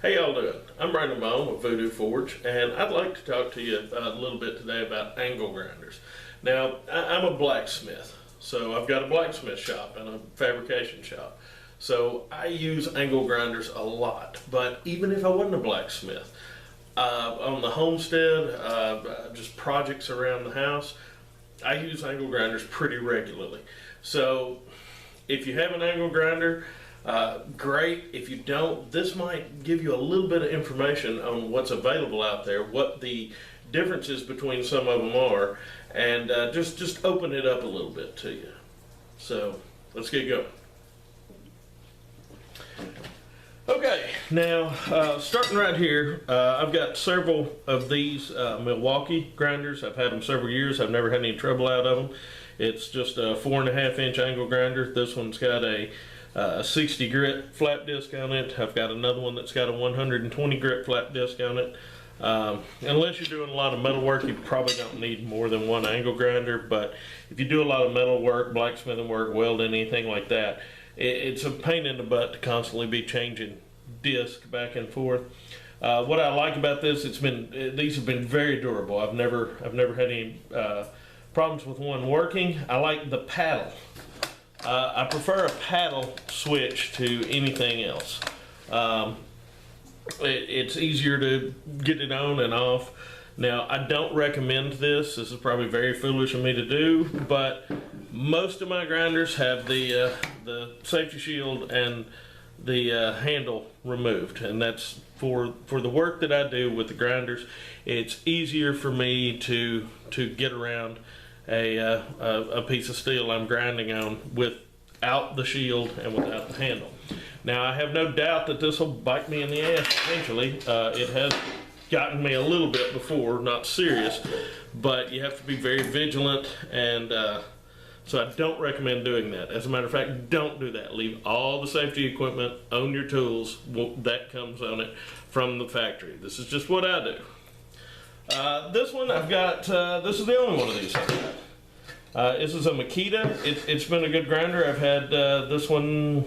Hey, y'all doing? I'm Brandon Bone with Voodoo Forge, and I'd like to talk to you a little bit today about angle grinders. Now, I'm a blacksmith, so I've got a blacksmith shop and a fabrication shop. So I use angle grinders a lot, but even if I wasn't a blacksmith, on the homestead, just projects around the house, I use angle grinders pretty regularly. So if you have an angle grinder, great. If you don't, this might give you a little bit of information on what's available out there, what the differences between some of them are, and just open it up a little bit to you. So let's get going. Okay, now starting right here, I've got several of these Milwaukee grinders. I've had them several years. I've never had any trouble out of them. It's just a 4.5 inch angle grinder. This one's got a 60 grit flap disc on it. I've got another one that's got a 120 grit flap disc on it. Unless you're doing a lot of metal work, you probably don't need more than one angle grinder, but if you do a lot of metal work, blacksmithing work, welding, anything like that, it's a pain in the butt to constantly be changing disc back and forth. What I like about this, these have been very durable. I've never had any problems with one working. I like the paddle. I prefer a paddle switch to anything else. It's easier to get it on and off. Now, I don't recommend this. This is probably very foolish of me to do, but most of my grinders have the safety shield and the handle removed, and that's for the work that I do with the grinders. It's easier for me to get around a piece of steel I'm grinding on without the shield and without the handle. Now, I have no doubt that this will bite me in the ass eventually. It has gotten me a little bit before, not serious, but you have to be very vigilant, and so I don't recommend doing that. As a matter of fact, don't do that. Leave all the safety equipment on your tools that comes on it from the factory. This is just what I do. This one I've got, this is the only one of these I've got. This is a Makita. It's been a good grinder. I've had this one,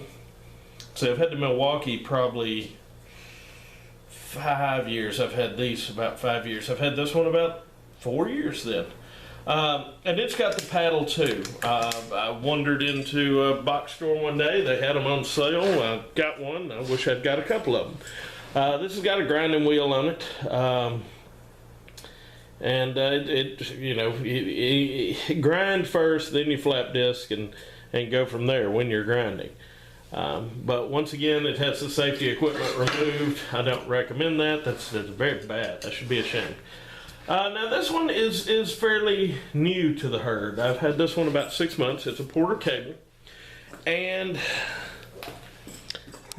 so I've had the Milwaukee probably 5 years. I've had these about 5 years. I've had this one about 4 years then. And it's got the paddle too. I wandered into a box store one day. They had them on sale. I got one. I wish I'd got a couple of them. This has got a grinding wheel on it. And grind first, then you flap disc and go from there when you're grinding. But once again, it has the safety equipment removed. I don't recommend that. That's very bad. That should be a shame. Now this one is fairly new to the herd. I've had this one about 6 months. It's a Porter cable, and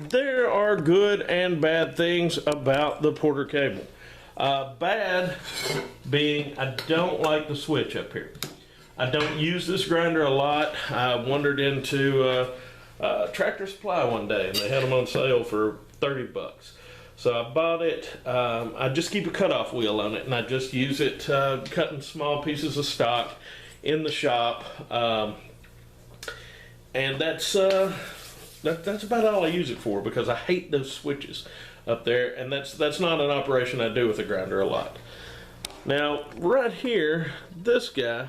there are good and bad things about the Porter cable. Bad being, I don't like the switch up here. I don't use this grinder a lot. I wandered into Tractor Supply one day, and they had them on sale for 30 bucks. So I bought it. I just keep a cutoff wheel on it, and I just use it cutting small pieces of stock in the shop. And that's about all I use it for, because I hate those switches up there, and that's not an operation I do with a grinder a lot. Now, right here, this guy,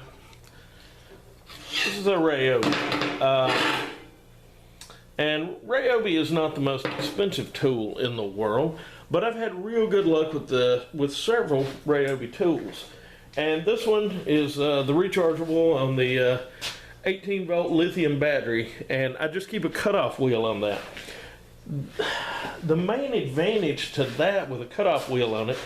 this is a Ryobi. And Ryobi is not the most expensive tool in the world, but I've had real good luck with several Ryobi tools. And this one is the rechargeable on the 18 volt lithium battery, and I just keep a cutoff wheel on that. The main advantage to that with a cutoff wheel on it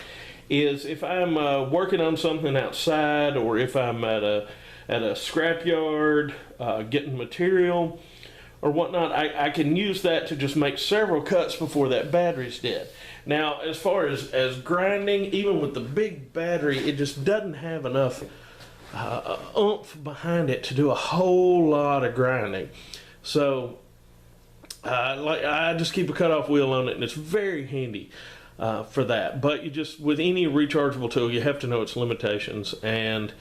is if I'm working on something outside, or if I'm at a scrapyard getting material or whatnot, I can use that to just make several cuts before that battery's dead. Now, as far as grinding, even with the big battery, it just doesn't have enough oomph behind it to do a whole lot of grinding. So I just keep a cutoff wheel on it, and it's very handy for that. But you just, with any rechargeable tool, you have to know its limitations. And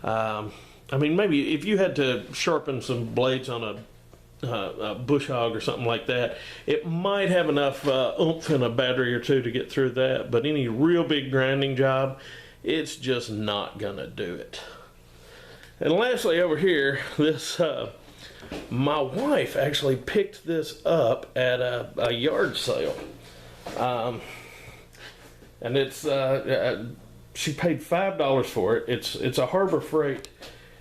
I mean, maybe if you had to sharpen some blades on a bush hog or something like that, it might have enough oomph in a battery or two to get through that, but any real big grinding job, it's just not gonna do it. And lastly, over here, this my wife actually picked this up at a yard sale, and it's she paid $5 for it. It's a Harbor Freight,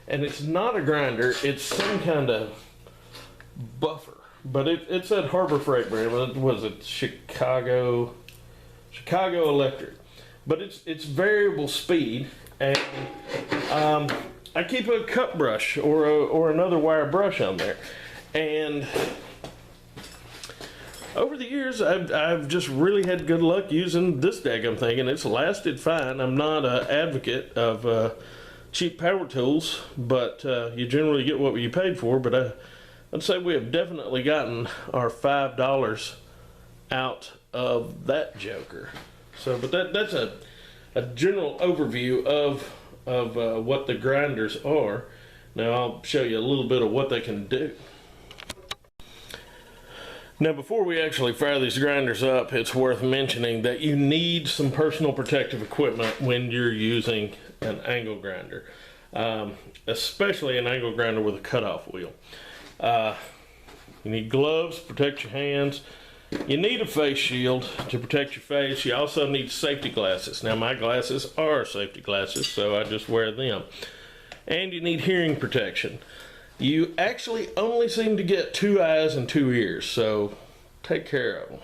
and it's not a grinder. It's some kind of buffer, but it's at Harbor Freight brand. What was it? Chicago Electric, but it's variable speed, and I keep a cut brush or another wire brush on there, and over the years I've just really had good luck using this daggum thing, and it's lasted fine. I'm not an advocate of cheap power tools, but you generally get what you paid for. But I'd say we have definitely gotten our $5 out of that joker. So, but that's a general overview of what the grinders are. Now I'll show you a little bit of what they can do. Now, before we actually fire these grinders up, it's worth mentioning that you need some personal protective equipment when you're using an angle grinder, especially an angle grinder with a cutoff wheel. You need gloves to protect your hands. You need a face shield to protect your face. You also need safety glasses. Now, my glasses are safety glasses, so I just wear them. And you need hearing protection. You actually only seem to get 2 eyes and 2 ears, so take care of them.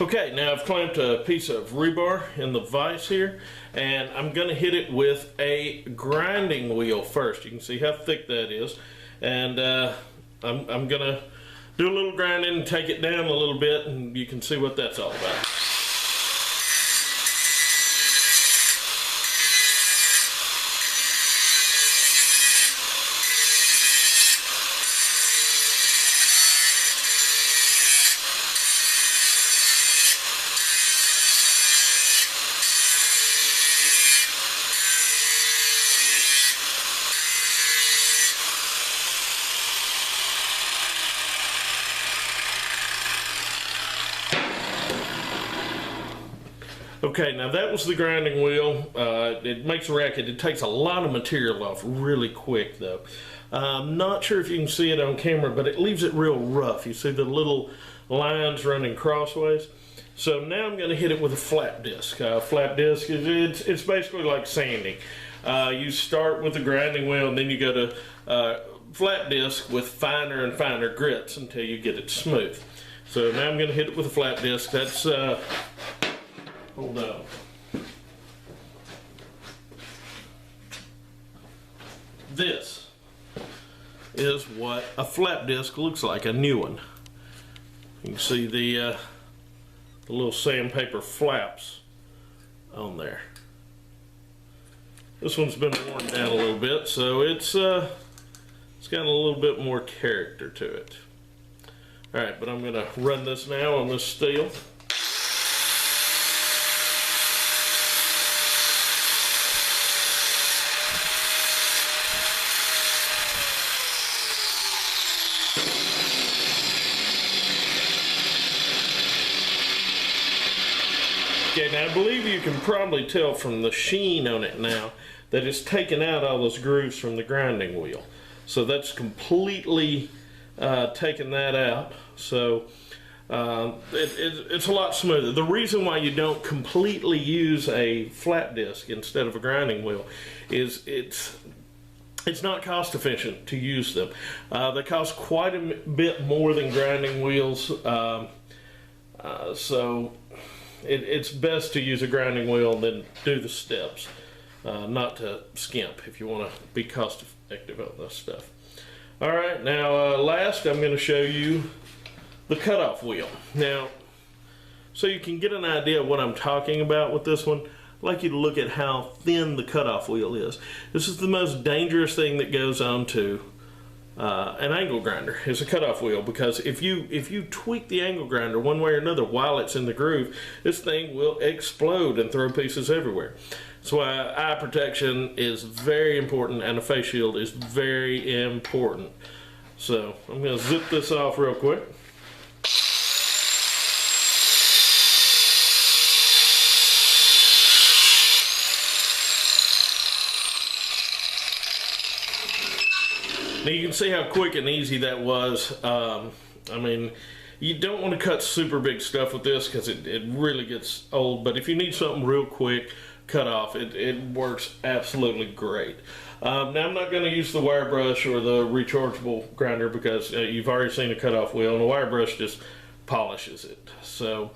Okay, now I've clamped a piece of rebar in the vise here, and I'm going to hit it with a grinding wheel first. You can see how thick that is, and I'm going to do a little grinding and take it down a little bit, and you can see what that's all about. Okay, now that was the grinding wheel. It makes a racket. It takes a lot of material off really quick, though. I'm not sure if you can see it on camera, but it leaves it real rough. You see the little lines running crossways? So now I'm going to hit it with a flap disc. Flap disc, it's basically like sanding. You start with the grinding wheel, and then you go to flap disc with finer and finer grits until you get it smooth. So now I'm going to hit it with a flap disc. That's hold on. This is what a flap disc looks like, a new one. You can see the little sandpaper flaps on there. This one's been worn down a little bit, so it's got a little bit more character to it. All right, but I'm going to run this now on this steel. Okay, now I believe you can probably tell from the sheen on it now that it's taken out all those grooves from the grinding wheel. So that's completely taken that out. So it's a lot smoother. The reason why you don't completely use a flat disc instead of a grinding wheel is it's not cost efficient to use them. They cost quite a bit more than grinding wheels. So it's best to use a grinding wheel and then do the steps, not to skimp if you want to be cost effective on this stuff. All right, now last I'm going to show you the cutoff wheel. Now, so you can get an idea of what I'm talking about with this one, I'd like you to look at how thin the cutoff wheel is. This is the most dangerous thing that goes on to an angle grinder is a cutoff wheel, because if you tweak the angle grinder one way or another while it's in the groove, this thing will explode and throw pieces everywhere. That's why eye protection is very important, and a face shield is very important. So I'm going to zip this off real quick. Now you can see how quick and easy that was. I mean, you don't want to cut super big stuff with this because it really gets old, but if you need something real quick cut off, it works absolutely great. Now I'm not going to use the wire brush or the rechargeable grinder because you've already seen a cutoff wheel, and the wire brush just polishes it. So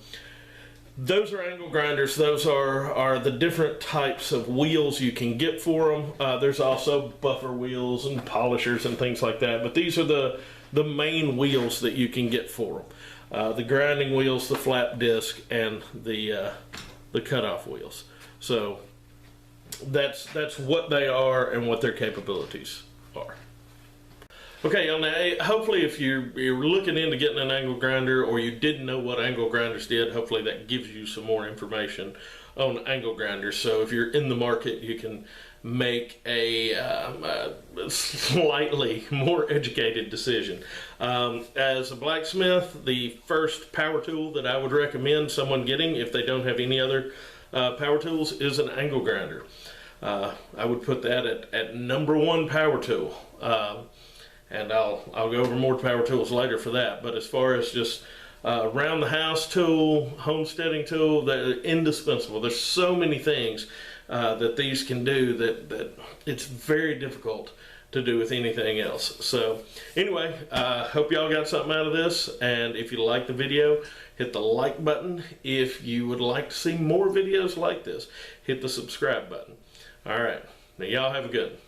those are angle grinders. Those are the different types of wheels you can get for them. There's also buffer wheels and polishers and things like that, but these are the main wheels that you can get for them. The grinding wheels, the flap disc, and the cutoff wheels. So that's what they are and what their capabilities are. Okay, now hopefully if you're looking into getting an angle grinder, or you didn't know what angle grinders did, hopefully that gives you some more information on angle grinders. So if you're in the market, you can make a slightly more educated decision. As a blacksmith, the first power tool that I would recommend someone getting if they don't have any other power tools is an angle grinder. I would put that at #1 power tool. And I'll go over more power tools later for that. But as far as just around the house tool, homesteading tool, they're indispensable. There's so many things that these can do that it's very difficult to do with anything else. So anyway, hope y'all got something out of this, and if you like the video, hit the like button. If you would like to see more videos like this, hit the subscribe button. All right, now y'all have a good one.